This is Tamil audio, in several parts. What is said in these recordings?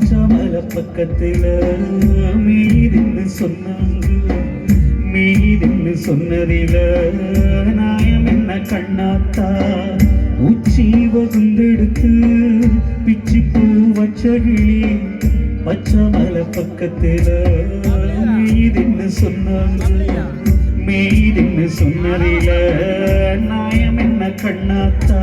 பச்சமல பக்கத்துல மீதின்னு சொன்னாங்க. மீதின்னு சொன்னதில நாயம் என்ன கண்ணாத்தா உச்சி வகுந்தெடுத்து பிச்சி பூ வச்சகிளி பச்சமல பக்கத்துல மீதின்னு சொன்னாங்க. மீதின்னு சொன்னதில நாயம் என்ன கண்ணாத்தா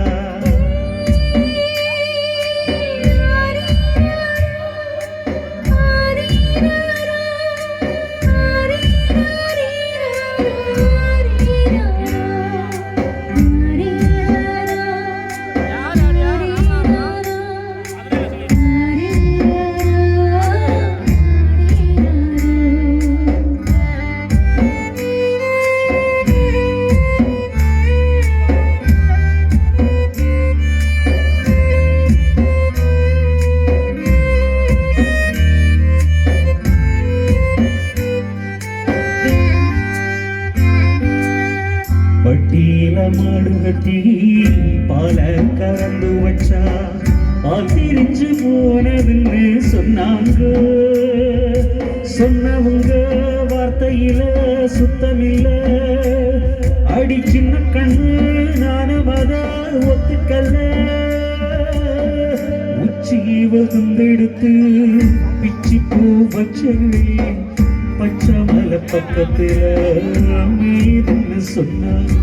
வட்டியில மாடு கட்டி பால கறந்து வச்சா பால் திரிஞ்சு போனதுன்னு சொன்னாங்க. சொன்னவங்க வார்த்தையில சுத்தமில்ல. அடி சின்ன கண்ணு நானும் அத ஒத்துக்கல்ல. உச்சி வகுந்தெடுத்து பிச்சி பூ வச்சே பச்சமல பக்கத்துல மீதுன்னு சொன்னாங்க.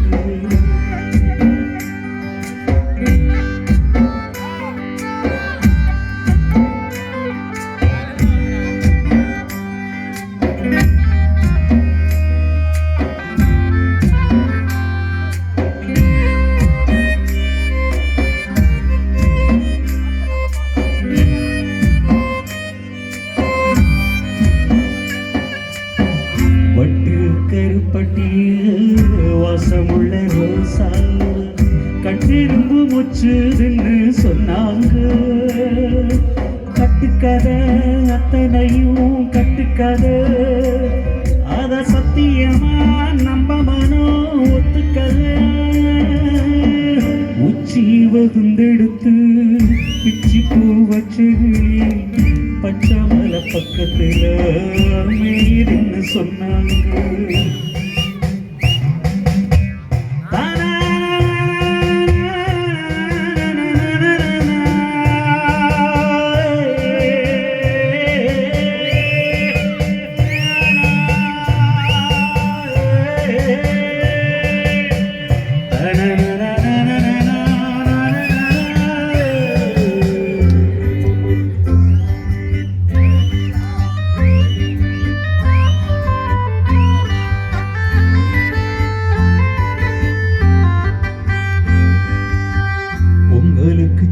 வாசமுள்ள ரோசா கட்டிரும்பு முச்சுதுன்னு சொன்னாங்க. கட்டுக்கதை அத்தனையும் கட்டுக்கதை அத சத்தியமா நம்ப மனம் ஒத்துக்கத. உச்சி வகுந்தெடுத்து பிச்சி பூ வச்சு பச்சமல பக்கத்துல மீதுன்னு சொன்னாங்க.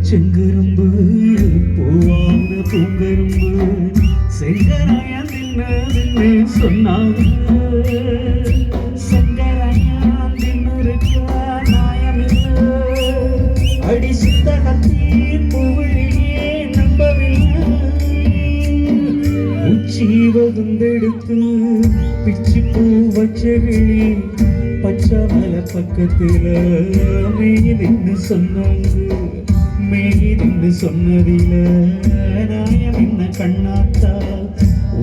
செங்கரும்பு பூவான பூங்கரும்பு செங்கராயா தின்னு சொன்னாங்க. செங்கராயா தின்னுருக்கா நாயமில்ல. அடி சித்த கத்தி பூவிழியே நம்பவில்லை. உச்சி வகுந்தெடுத்து பிச்சி பூ வச்சகிளி பச்சமல பக்கத்துல மீதின்னு சொன்னாங்க. மீதின்னு சொன்னதில நாயம் என்ன கண்ணாத்தா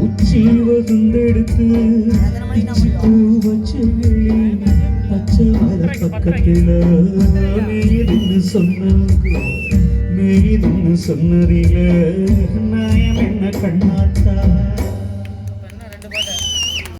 உச்சி வகுந்தெடுத்து பிச்சி பூ வச்சகிளி பச்சமல பக்கத்துல மீதின்னு சொன்னாங்க. மீதின்னு சொன்னதில நாயம் என்ன கண்ணாத்தா